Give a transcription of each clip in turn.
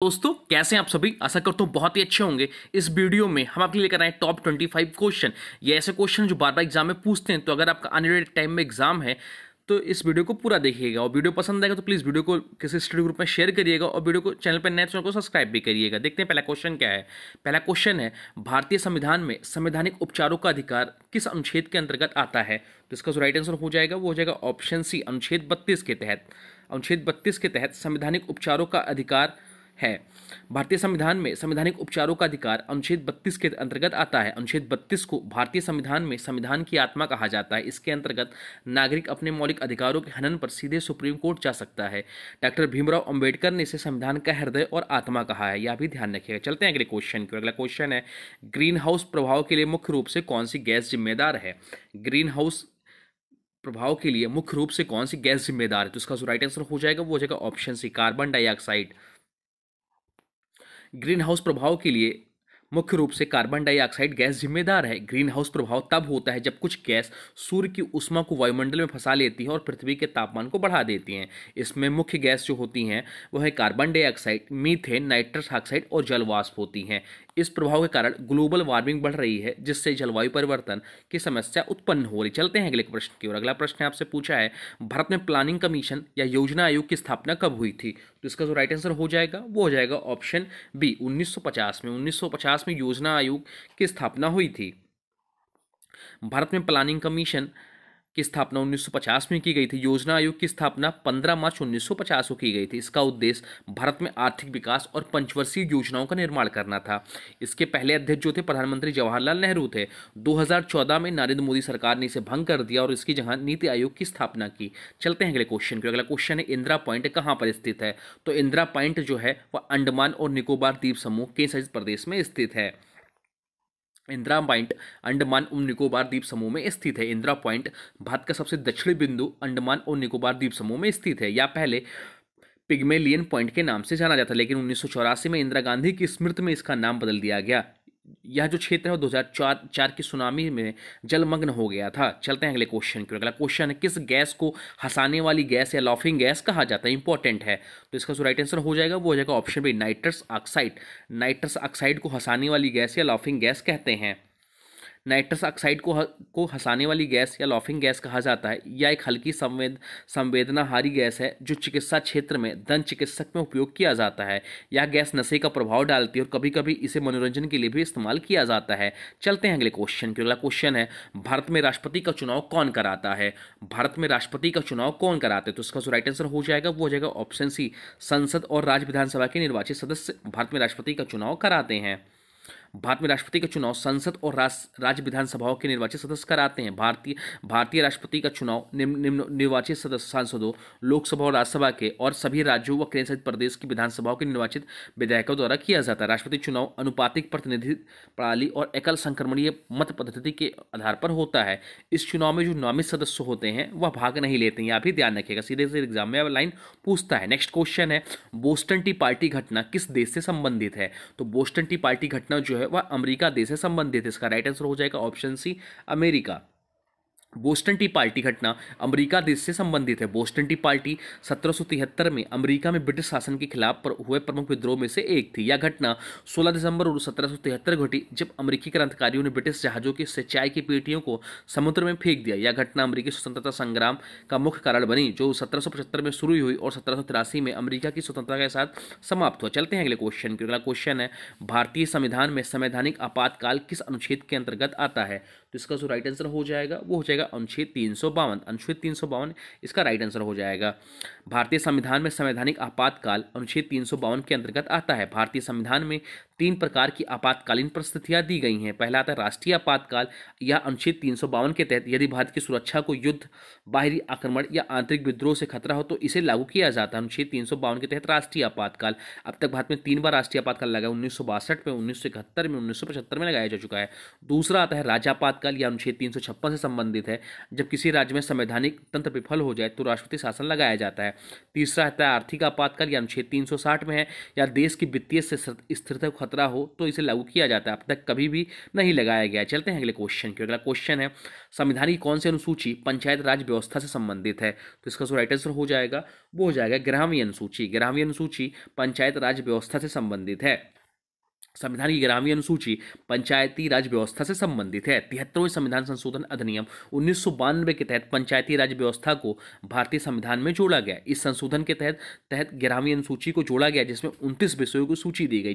दोस्तों कैसे हैं आप सभी। आशा करता हूँ बहुत ही अच्छे होंगे। इस वीडियो में हम आपके लिए लेकर आए टॉप 25 क्वेश्चन। ये ऐसे क्वेश्चन जो बार बार एग्जाम में पूछते हैं, तो अगर आपका आने वाले टाइम में एग्जाम है तो इस वीडियो को पूरा देखिएगा। और वीडियो पसंद आएगा तो प्लीज़ वीडियो को किसी स्टडी ग्रुप में शेयर करिएगा और वीडियो को चैनल पर नए चैनल को सब्सक्राइब भी करिएगा। देखते हैं पहला क्वेश्चन क्या है। पहला क्वेश्चन है, भारतीय संविधान में संवैधानिक उपचारों का अधिकार किस अनुच्छेद के अंतर्गत आता है। तो इसका जो राइट आंसर हो जाएगा वो हो जाएगा ऑप्शन सी, अनुच्छेद 32 के तहत। अनुच्छेद 32 के तहत संवैधानिक उपचारों का अधिकार है। भारतीय संविधान में संवैधानिक उपचारों का अधिकार अनुच्छेद 32 के अंतर्गत आता है। अनुच्छेद 32 को भारतीय संविधान में संविधान की आत्मा कहा जाता है। इसके अंतर्गत नागरिक अपने मौलिक अधिकारों के हनन पर सीधे सुप्रीम कोर्ट जा सकता है। डॉक्टर भीमराव अंबेडकर ने इसे संविधान का हृदय और आत्मा कहा है। यह भी ध्यान रखिएगा। चलते हैं अगले क्वेश्चन की। अगला क्वेश्चन है, ग्रीन हाउस प्रभाव के लिए मुख्य रूप से कौन सी गैस जिम्मेदार है। ग्रीन हाउस प्रभाव के लिए मुख्य रूप से कौन सी गैस जिम्मेदार है। तो इसका जो राइट आंसर हो जाएगा वो हो जाएगा option C, carbon dioxide. Greenhouse प्रभाव के लिए मुख्य रूप से कार्बन डाइऑक्साइड गैस जिम्मेदार है। ग्रीन हाउस प्रभाव तब होता है जब कुछ गैस सूर्य की ऊष्मा को वायुमंडल में फंसा लेती हैं और पृथ्वी के तापमान को बढ़ा देती हैं। इसमें मुख्य गैस जो होती हैं वह है carbon dioxide, methane, nitrous oxide और जलवाष्प होती हैं। इस प्रभाव के कारण ग्लोबल वार्मिंग बढ़ रही है, जिससे जलवायु परिवर्तन की समस्या उत्पन्न हो रही। चलते हैं अगले प्रश्न की ओर। अगला प्रश्न आपसे पूछा है, भारत में प्लानिंग कमीशन या योजना आयोग की स्थापना कब हुई थी। तो इसका जो राइट आंसर हो जाएगा वो हो जाएगा ऑप्शन बी, 1950 में। 1950 में योजना आयोग की स्थापना हुई थी। भारत में प्लानिंग कमीशन की स्थापना 1950 में की गई थी। योजना आयोग की स्थापना 15 मार्च 1950 को की गई थी। इसका उद्देश्य भारत में आर्थिक विकास और पंचवर्षीय योजनाओं का निर्माण करना था। इसके पहले अध्यक्ष जो थे प्रधानमंत्री जवाहरलाल नेहरू थे। 2014 में नरेंद्र मोदी सरकार ने इसे भंग कर दिया और इसकी जगह नीति आयोग की स्थापना की। चलते हैं अगले क्वेश्चन की। अगला क्वेश्चन है, इंदिरा पॉइंट कहाँ पर स्थित है। तो इंदिरा पॉइंट जो है वह अंडमान और निकोबार द्वीप समूह के संयुक्त प्रदेश में स्थित है। इंदिरा पॉइंट अंडमान और निकोबार द्वीप समूह में स्थित है। इंदिरा पॉइंट भारत का सबसे दक्षिणी बिंदु अंडमान और निकोबार द्वीप समूह में स्थित है। या पहले पिग्मेलियन पॉइंट के नाम से जाना जाता, लेकिन 1984 में इंदिरा गांधी की स्मृति में इसका नाम बदल दिया गया। यह जो क्षेत्र है वो 2004 की सुनामी में जलमग्न हो गया था। चलते हैं अगले क्वेश्चन की। अगला क्वेश्चन है, किस गैस को हंसाने वाली गैस या लाफिंग गैस कहा जाता है। इंपॉर्टेंट है। तो इसका जो राइट आंसर हो जाएगा वो हो जाएगा option B, nitrous oxide. Nitrous oxide को हंसाने वाली गैस या लाफिंग गैस कहते हैं। नाइट्रस ऑक्साइड को हंसाने वाली गैस या लाफिंग गैस कहा जाता है। यह एक हल्की संवेदनाहारी गैस है जो चिकित्सा क्षेत्र में दंत चिकित्सक में उपयोग किया जाता है। यह गैस नशे का प्रभाव डालती है और कभी कभी इसे मनोरंजन के लिए भी इस्तेमाल किया जाता है। चलते हैं अगले क्वेश्चन की। अगला क्वेश्चन है, भारत में राष्ट्रपति का चुनाव कौन कराता है। भारत में राष्ट्रपति का चुनाव कौन कराते हैं। तो इसका जो राइट आंसर हो जाएगा वो हो जाएगा ऑप्शन सी, संसद और राज्य विधानसभा के निर्वाचित सदस्य भारत में राष्ट्रपति का चुनाव कराते हैं। भारत में राष्ट्रपति का चुनाव संसद और राज्य विधानसभाओं के निर्वाचित सदस्य कराते हैं। भारतीय राष्ट्रपति का चुनाव निम्न निर्वाचित सदस्य सांसदों, लोकसभा और राज्यसभा के और सभी राज्यों व केंद्र शासित प्रदेश की विधानसभाओं के निर्वाचित विधायकों द्वारा किया जाता है। राष्ट्रपति चुनाव अनुपातिक प्रतिनिधि प्रणाली और एकल संक्रमणीय मत पद्धति के आधार पर होता है। इस चुनाव में जो नामित सदस्य होते हैं वह भाग नहीं लेते हैं। यह भी ध्यान रखिएगा, सीधे से एग्जाम में लाइन पूछता है। नेक्स्ट क्वेश्चन है, बोस्टन टी पार्टी घटना किस देश से संबंधित है। तो बोस्टन टी पार्टी घटना जो है वह अमेरिका देश से संबंधित है। इसका राइट आंसर हो जाएगा option C, America. Boston tea party घटना अमेरिका देश से संबंधित है। बोस्टन टी पार्टी 1773 में अमेरिका में ब्रिटिश शासन के खिलाफ हुए प्रमुख विद्रोह में से एक थी। यह घटना 16 दिसंबर 1773 घटी जब अमेरिकी क्रांतिकारियों ने ब्रिटिश जहाजों की सिंचाई की पेटियों को समुद्र में फेंक दिया। यह घटना अमेरिकी स्वतंत्रता संग्राम का मुख्य कारण बनी, जो 1775 में शुरू हुई और 1783 में अमेरिका की स्वतंत्रता के साथ समाप्त हुआ। चलते हैं अगले क्वेश्चन की। अगला क्वेश्चन है, भारतीय संविधान में संवैधानिक आपातकाल किस अनुच्छेद के अंतर्गत आता है। तो इसका जो राइट आंसर हो जाएगा वो हो जाएगा अनुच्छेद 352। अनुच्छेद 352 इसका राइट आंसर हो जाएगा। भारतीय संविधान में संवैधानिक आपातकाल अनुच्छेद 352 के अंतर्गत आता है। भारतीय संविधान में 3 प्रकार की आपातकालीन परिस्थितियां दी गई हैं। पहला आता है राष्ट्रीय आपातकाल। यह अनुच्छेद 352 के तहत यदि भारत की सुरक्षा को युद्ध, बाहरी आक्रमण या आंतरिक विद्रोह से खतरा हो तो इसे लागू किया जाता है। अनुच्छेद 352 के तहत राष्ट्रीय आपातकाल। अब तक भारत में 3 बार राष्ट्रीय आपातकाल लगा, 1962 में, 1971 में, 1975 में लगाया जा चुका है। दूसरा आता है राजापात आपातकाल यह अनुच्छेद 356 से संबंधित है। जब किसी राज्य में संवैधानिक तंत्र विफल हो जाए तो राष्ट्रपति शासन लगाया जाता है। तीसरा आता है आर्थिक आपातकाल, यह अनुच्छेद 360 में है। या देश की वित्तीय स्थिरता को खतरा हो तो इसे लागू किया जाता है। अब तक कभी भी नहीं लगाया गया। चलते हैं अगले क्वेश्चन की। अगला क्वेश्चन है संविधान की कौन सी अनुसूची पंचायत राज व्यवस्था से संबंधित है? तो इसका जो राइट आंसर हो जाएगा वो हो जाएगा 11वीं अनुसूची। 11वीं अनुसूची पंचायत राज व्यवस्था से संबंधित है। संविधान की 11वीं अनुसूची पंचायती राज व्यवस्था से संबंधित है। 73वें संविधान संशोधन अधिनियम 1992 के तहत पंचायती राज व्यवस्था को भारतीय संविधान में जोड़ा गया। इस संशोधन के तहत 11वीं अनुसूची को जोड़ा गया, जिसमें 29 विषयों की सूची दी गई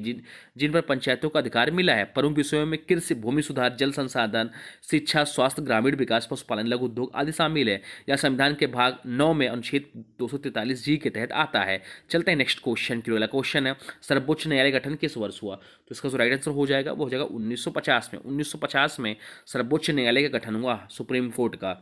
जिन पर पंचायतों का अधिकार मिला है। प्रमुख विषयों में कृषि, भूमि सुधार, जल संसाधन, शिक्षा, स्वास्थ्य, ग्रामीण विकास, पशुपालन, लघु उद्योग आदि शामिल है। यह संविधान के भाग 9 में अनुच्छेद 243 के तहत आता है। चलते हैं नेक्स्ट क्वेश्चन की। अगला क्वेश्चन है सर्वोच्च न्यायालय गठन किस वर्ष हुआ? तो इसका जो राइट आंसर हो जाएगा वो हो जाएगा 1950 में। 1950 में सर्वोच्च न्यायालय का गठन हुआ, सुप्रीम कोर्ट का।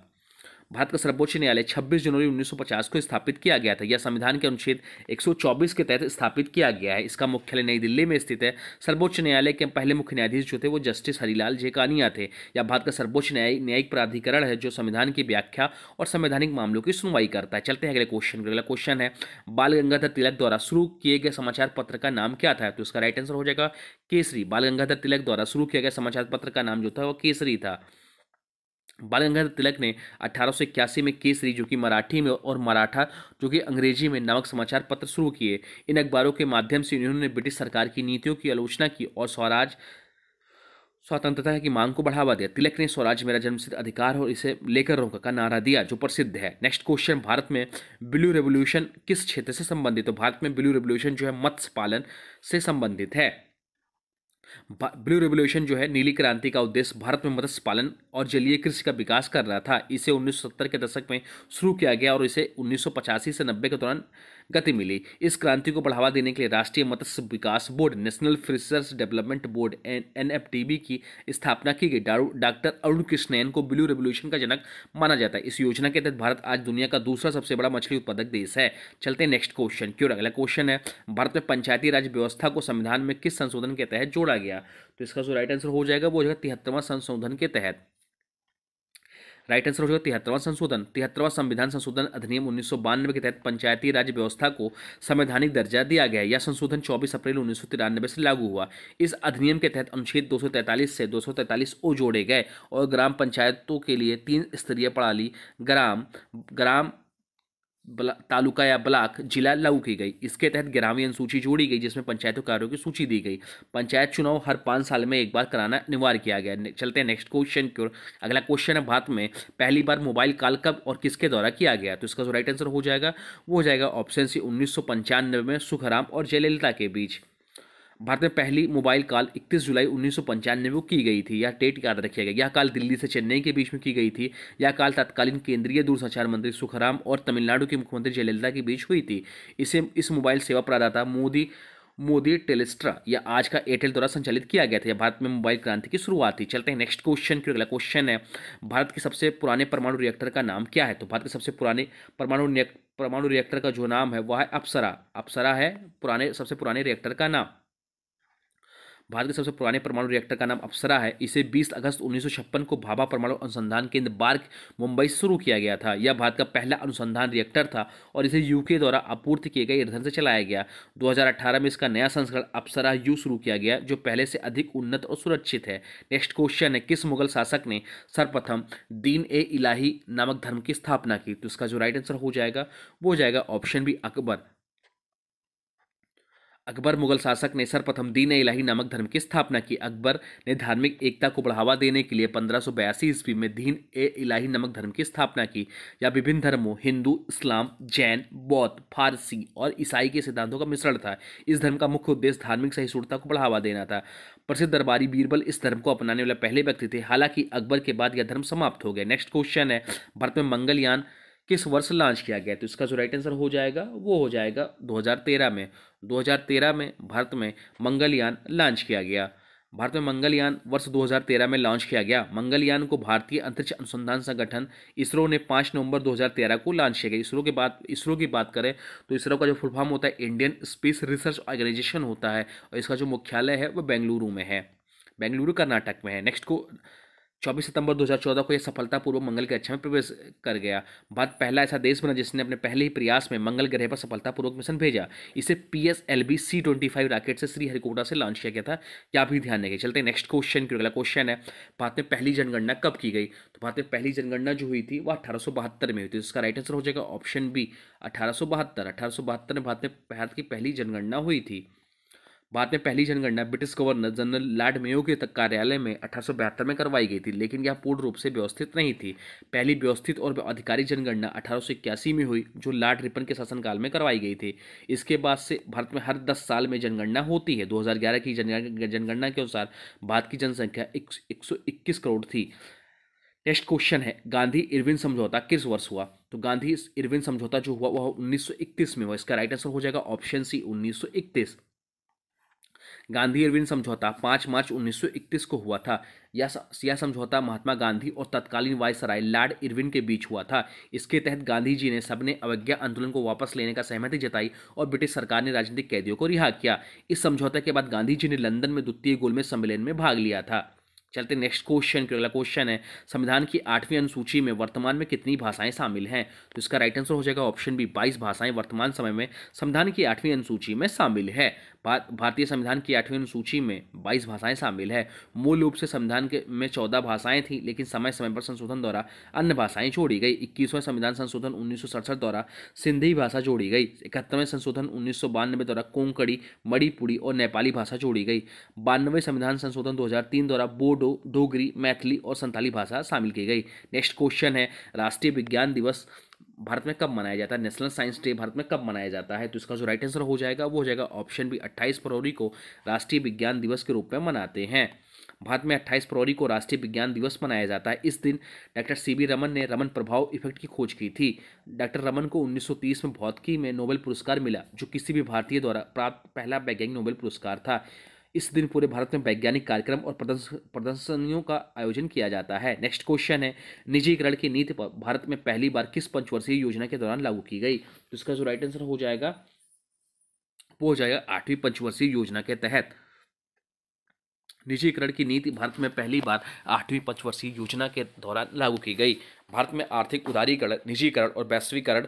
भारत का सर्वोच्च न्यायालय 26 जनवरी 1950 को स्थापित किया गया था। यह संविधान के अनुच्छेद 124 के तहत स्थापित किया गया है। इसका मुख्यालय नई दिल्ली में स्थित है। सर्वोच्च न्यायालय के पहले मुख्य न्यायाधीश जो थे वो जस्टिस हरिलाल जेकानिया थे। यह भारत का सर्वोच्च न्यायिक प्राधिकरण है जो संविधान की व्याख्या और संवैधानिक मामलों की सुनवाई करता है। चलते हैं अगले क्वेश्चन। अगला क्वेश्चन है बाल गंगाधर तिलक द्वारा शुरू किए गए समाचार पत्र का नाम क्या था? तो इसका राइट आंसर हो जाएगा केसरी। बाल गंगाधर तिलक द्वारा शुरू किया गया समाचार पत्र का नाम जो था वो केसरी था। बाल गंगाधर तिलक ने 1881 में केसरी जो कि मराठी में और मराठा जो कि अंग्रेजी में नामक समाचार पत्र शुरू किए। इन अखबारों के माध्यम से उन्होंने ब्रिटिश सरकार की नीतियों की आलोचना की और स्वतंत्रता की मांग को बढ़ावा दिया। तिलक ने स्वराज मेरा जन्मसिद्ध अधिकार और इसे लेकर रहो का नारा दिया जो प्रसिद्ध है। नेक्स्ट क्वेश्चन भारत में ब्लू रेवोल्यूशन किस क्षेत्र से संबंधित है? तो भारत में ब्लू रेवोल्यूशन जो है मत्स्य पालन से संबंधित है। ब्लू रेवोल्यूशन जो है नीली क्रांति का उद्देश्य भारत में मत्स्य पालन और जलीय कृषि का विकास करना था। इसे 1970 के दशक में शुरू किया गया और इसे 1985 से 90 के दौरान गति मिली। इस क्रांति को बढ़ावा देने के लिए राष्ट्रीय मत्स्य विकास board national fishers development board NFDB की स्थापना की गई। डॉक्टर अरुण कृष्णन को ब्लू रेवोल्यूशन का जनक माना जाता है। इस योजना के तहत भारत आज दुनिया का दूसरा सबसे बड़ा मछली उत्पादक देश है। चलते हैं नेक्स्ट क्वेश्चन की ओर। अगला क्वेश्चन है भारत में पंचायती राज व्यवस्था को संविधान में किस संशोधन के तहत जोड़ा गया? तो इसका जो राइट आंसर हो जाएगा वो हो जाएगा 73वां संशोधन के तहत। राइट आंसर हो जाएगा 73वां संशोधन। 73वां संविधान संशोधन अधिनियम 1992 के तहत पंचायती राज व्यवस्था को संवैधानिक दर्जा दिया गया। यह संशोधन 24 अप्रैल 1993 से लागू हुआ। इस अधिनियम के तहत अनुच्छेद 243 से 243 ओ जोड़े गए और ग्राम पंचायतों के लिए 3 स्तरीय प्रणाली ग्राम तालुका या ब्लॉक जिला लागू की गई। इसके तहत 11वीं अनुसूची जोड़ी गई जिसमें पंचायतों कार्यों की सूची दी गई। पंचायत चुनाव हर 5 साल में एक बार कराना अनिवार्य किया गया। चलते हैं नेक्स्ट क्वेश्चन की ओर। अगला क्वेश्चन है भारत में पहली बार मोबाइल कॉल कब और किसके द्वारा किया गया? तो इसका जो राइट आंसर हो जाएगा वो हो जाएगा ऑप्शन सी 1995 में सुखराम और जयललिता के बीच। भारत में पहली मोबाइल कॉल 31 जुलाई 1995 को की गई थी। यह डेट याद रखिएगा। यह कॉल दिल्ली से चेन्नई के बीच में की गई थी। यह कॉल तत्कालीन केंद्रीय दूरसंचार मंत्री सुखराम और तमिलनाडु के मुख्यमंत्री जयललिता के बीच हुई थी। इस मोबाइल सेवा प्रदाता मोदी टेलीस्ट्रा या आज का एयरटेल द्वारा संचालित किया गया था। यह भारत में मोबाइल क्रांति की शुरुआत थी। चलते हैं नेक्स्ट क्वेश्चन की। अगला क्वेश्चन है भारत के सबसे पुराने परमाणु रिएक्टर का नाम क्या है? तो भारत के सबसे पुराने परमाणु रिएक्टर का जो नाम है वह है अप्सरा है सबसे पुराने रिएक्टर का नाम। भारत के सबसे पुराने परमाणु रिएक्टर का नाम अप्सरा है। इसे 20 अगस्त 1956 को भाभा परमाणु अनुसंधान केंद्र बार्क मुंबई से शुरू किया गया था। यह भारत का पहला अनुसंधान रिएक्टर था और इसे यूके द्वारा आपूर्ति किए गए ईंधन से चलाया गया। 2018 में इसका नया संस्करण अप्सरा यू शुरू किया गया जो पहले से अधिक उन्नत और सुरक्षित है। नेक्स्ट क्वेश्चन है किस मुगल शासक ने सर्वप्रथम दीन-ए-इलाही नामक धर्म की स्थापना की? तो इसका जो राइट आंसर हो जाएगा वो हो जाएगा ऑप्शन बी अकबर मुगल शासक ने सर्वप्रथम दीन-ए-इलाही नामक धर्म की स्थापना की। अकबर ने धार्मिक एकता को बढ़ावा देने के लिए 1582 ईस्वी में दीन-ए-इलाही नामक धर्म की स्थापना की। यह विभिन्न धर्मों हिंदू, इस्लाम, जैन, बौद्ध, फारसी और ईसाई के सिद्धांतों का मिश्रण था। इस धर्म का मुख्य उद्देश्य धार्मिक सहिष्णुता को बढ़ावा देना था। प्रसिद्ध दरबारी बीरबल इस धर्म को अपनाने वाले पहले व्यक्ति थे। हालांकि अकबर के बाद यह धर्म समाप्त हो गया। नेक्स्ट क्वेश्चन है भारत में मंगलयान किस वर्ष लॉन्च किया गया? तो इसका जो राइट आंसर हो जाएगा वो हो जाएगा 2013 में। 2013 में भारत में मंगलयान लॉन्च किया गया। भारत में मंगलयान वर्ष 2013 में लॉन्च किया गया। मंगलयान को भारतीय अंतरिक्ष अनुसंधान संगठन इसरो ने 5 नवंबर 2013 को लॉन्च किया गया। इसरो की बात करें तो इसरो का जो फुल फॉर्म होता है इंडियन स्पेस रिसर्च ऑर्गेनाइजेशन होता है और इसका जो मुख्यालय है वो बेंगलुरु में है, बेंगलुरु कर्नाटक में है। 24 सितंबर 2014 को यह सफलतापूर्वक मंगल की कक्षा में प्रवेश कर गया। भारत पहला ऐसा देश बना जिसने अपने पहले ही प्रयास में मंगल ग्रह पर सफलतापूर्वक मिशन भेजा। इसे PSLV C-25 रॉकेट से श्रीहरिकोटा से लॉन्च किया गया था। क्या भी ध्यान रखें। चलते हैं नेक्स्ट क्वेश्चन की। अगला क्वेश्चन है, भारत में पहली जनगणना कब की गई? तो भारत में पहली जनगणना जो हुई थी वह 1872 में हुई थी। इसका राइट आंसर हो जाएगा ऑप्शन बी 1872। 1872 में भारत की पहली जनगणना हुई थी। बाद में पहली जनगणना British governor general Lord Mayo के कार्यालय में 1872 में करवाई गई थी, लेकिन यह पूर्ण रूप से व्यवस्थित नहीं थी। पहली व्यवस्थित और आधिकारिक जनगणना 1881 में हुई, जो लॉर्ड रिपन के शासनकाल में करवाई गई थी। इसके बाद से भारत में हर 10 साल में जनगणना होती है। 2011 की जनगणना के अनुसार भारत की जनसंख्या 121 करोड़ थी। नेक्स्ट क्वेश्चन है, गांधी इरविन समझौता किस वर्ष हुआ? तो गांधी इरविन समझौता जो हुआ वह 1931 में हुआ। इसका राइट आंसर हो जाएगा ऑप्शन सी 1931। गांधी इरविन समझौता 5 मार्च 1931 को हुआ था। यह समझौता महात्मा गांधी और तत्कालीन वायसराय लॉर्ड इरविन के बीच हुआ था। इसके तहत गांधी जी ने सबने अवज्ञा आंदोलन को वापस लेने का सहमति जताई और ब्रिटिश सरकार ने राजनीतिक कैदियों को रिहा किया। इस समझौते के बाद गांधी जी ने लंदन में द्वितीय गोलमेज सम्मेलन में भाग लिया था। चलते नेक्स्ट क्वेश्चन की। अगला क्वेश्चन है, संविधान की 8वीं अनुसूची में वर्तमान में कितनी भाषाएं शामिल हैं? तो इसका राइट आंसर हो जाएगा ऑप्शन बी 22 भाषाएं वर्तमान समय में संविधान की 8वीं अनुसूची में शामिल है। भारतीय संविधान की 8वीं अनुसूची में 22 भाषाएं शामिल है। मूल रूप से संविधान में 14 भाषाएं थी, लेकिन समय समय पर संशोधन द्वारा अन्य भाषाएं जोड़ी गई। 21वें संविधान संशोधन 1967 द्वारा सिंधी भाषा जोड़ी गई। 71वें संशोधन 1992 द्वारा कोंकणी, मणिपुरी और नेपाली भाषा जोड़ी गई। 92वें संविधान संशोधन 2003 द्वारा बोडो, डोगरी, मैथिली और संथाली भाषा शामिल की गई। नेक्स्ट क्वेश्चन है, राष्ट्रीय विज्ञान दिवस भारत में कब मनाया जाता है? नेशनल साइंस डे भारत में कब मनाया जाता है? तो इसका जो राइट आंसर हो जाएगा वो हो जाएगा ऑप्शन बी 28 फरवरी को राष्ट्रीय विज्ञान दिवस के रूप में मनाते हैं। भारत में 28 फरवरी को राष्ट्रीय विज्ञान दिवस मनाया जाता है। इस दिन डॉक्टर CB रमन ने रमन प्रभाव इफेक्ट की खोज की थी। डॉक्टर रमन को 1930 में भौतिकी में नोबेल पुरस्कार मिला, जो किसी भी भारतीय द्वारा प्राप्त पहला वैज्ञानिक नोबेल पुरस्कार था। इस दिन पूरे भारत में वैज्ञानिक कार्यक्रम और प्रदर्शनियों का आयोजन किया जाता है। नेक्स्ट क्वेश्चन है, निजीकरण की नीति भारत में पहली बार किस पंचवर्षीय योजना के दौरान लागू की गई? तो इसका जो राइट आंसर हो जाएगा वो हो जाएगा 8वीं पंचवर्षीय योजना के तहत। निजीकरण की नीति भारत में पहली बार 8वीं पंचवर्षीय योजना के दौरान लागू की गई। भारत में आर्थिक उदारीकरण, निजीकरण और वैश्वीकरण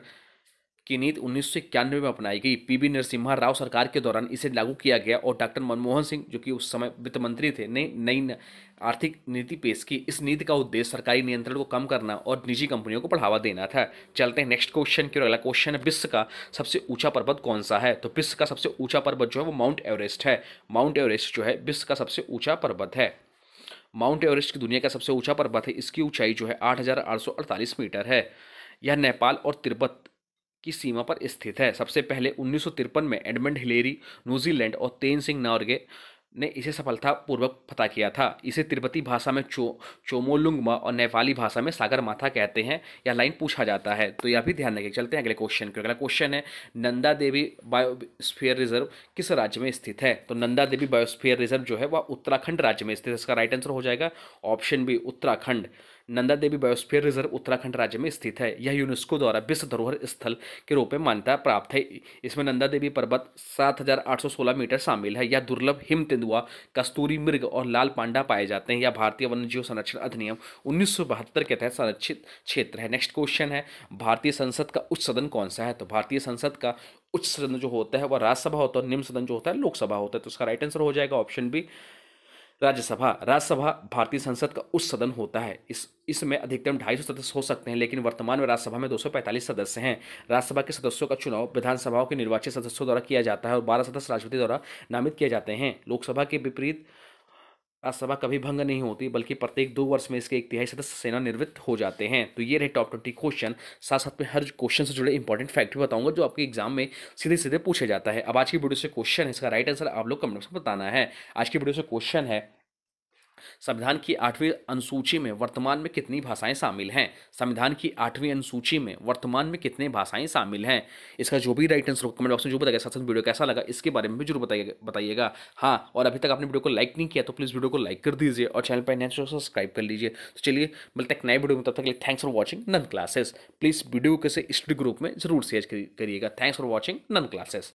की नीति 1991 में अपनाई गई। PB नरसिम्हा राव सरकार के दौरान इसे लागू किया गया और डॉक्टर मनमोहन सिंह, जो कि उस समय वित्त मंत्री थे, ने नई आर्थिक नीति पेश की। इस नीति का उद्देश्य सरकारी नियंत्रण को कम करना और निजी कंपनियों को बढ़ावा देना था। चलते हैं नेक्स्ट क्वेश्चन की। अगला क्वेश्चन है, विश्व का सबसे ऊंचा पर्वत कौन सा है? तो विश्व का सबसे ऊंचा पर्वत जो है वो माउंट एवरेस्ट है। माउंट एवरेस्ट जो है विश्व का सबसे ऊंचा पर्वत है। माउंट एवरेस्ट की दुनिया का सबसे ऊंचा पर्वत है। इसकी ऊंचाई जो है 8,848 मीटर है। यह नेपाल और तिब्बत की सीमा पर स्थित है। सबसे पहले 1953 में एडमंड हिलेरी, न्यूजीलैंड और तेन सिंह नॉर्गे ने इसे सफलतापूर्वक फतह किया था। इसे तिब्बती भाषा में चोमोलुंगमा और नेपाली भाषा में सागर माथा कहते हैं। यह लाइन पूछा जाता है, तो यह भी ध्यान रखें। चलते हैं अगले क्वेश्चन के। अगला क्वेश्चन है, नंदा देवी बायोस्फीयर रिजर्व किस राज्य में स्थित है? तो नंदा देवी बायोस्फीयर रिजर्व जो है वह उत्तराखंड राज्य में स्थित है। इसका राइट आंसर हो जाएगा option B Uttarakhand. Nanda Devi biosphere reserve Uttarakhand राज्य में स्थित है। यह यूनेस्को द्वारा विश्व धरोहर स्थल के रूप में मान्यता प्राप्त है। इसमें नंदा देवी पर्वत 7,816 मीटर शामिल है। यह दुर्लभ हिम तेंदुआ, कस्तूरी मृग और लाल पांडा पाए जाते हैं। यह भारतीय वन्यजीव संरक्षण अधिनियम 1972 के तहत संरक्षित क्षेत्र है। नेक्स्ट क्वेश्चन है, भारतीय संसद का उच्च सदन कौन सा है? तो भारतीय संसद का उच्च सदन जो होता है वह राज्यसभा होता है और निम्न सदन जो होता है लोकसभा होता है। तो उसका राइट आंसर हो जाएगा ऑप्शन बी राज्यसभा। राज्यसभा भारतीय संसद का उच्च सदन होता है। इसमें अधिकतम 250 सदस्य हो सकते हैं, लेकिन वर्तमान में राज्यसभा में 245 सदस्य हैं। राज्यसभा के सदस्यों का चुनाव विधानसभाओं के निर्वाचित सदस्यों द्वारा किया जाता है और 12 सदस्य राष्ट्रपति द्वारा नामित किए जाते हैं। लोकसभा के विपरीत राज्यसभा कभी भंग नहीं होती, बल्कि प्रत्येक 2 वर्ष में इसके 1/3 सदस्य सेवानिवृत्त हो जाते हैं। तो ये रहे टॉप 20 क्वेश्चन। साथ साथ में हर क्वेश्चन से जुड़े इंपॉर्टेंट फैक्ट भी बताऊंगा जो आपके एग्जाम में सीधे सीधे पूछे जाता है। अब आज की वीडियो से क्वेश्चन है, इसका राइट आंसर आप लोग कमेंट में बताना है। आज की वीडियो से क्वेश्चन है, संविधान की 8वीं अनुसूची में वर्तमान में कितनी भाषाएं शामिल हैं? संविधान की 8वीं अनुसूची में वर्तमान में कितनी भाषाएं शामिल हैं? इसका जो भी राइट आंसर कमेंट बॉक्स में जो बताएगा, साथ साथ वीडियो कैसा लगा इसके बारे में भी जरूर बताइएगा। हाँ, और अभी तक आपने वीडियो को लाइक नहीं किया तो प्लीज़ वीडियो को लाइक कर दीजिए और चैनल पर नए तो सब्सक्राइब कर लीजिए। तो चलिए मिलते हैं एक नए वीडियो में, तब तक के लिए thanks for watching nun classes. Please video को से स्टडी ग्रुप में जरूर शेयर करिएगा। Thanks for watching nun classes.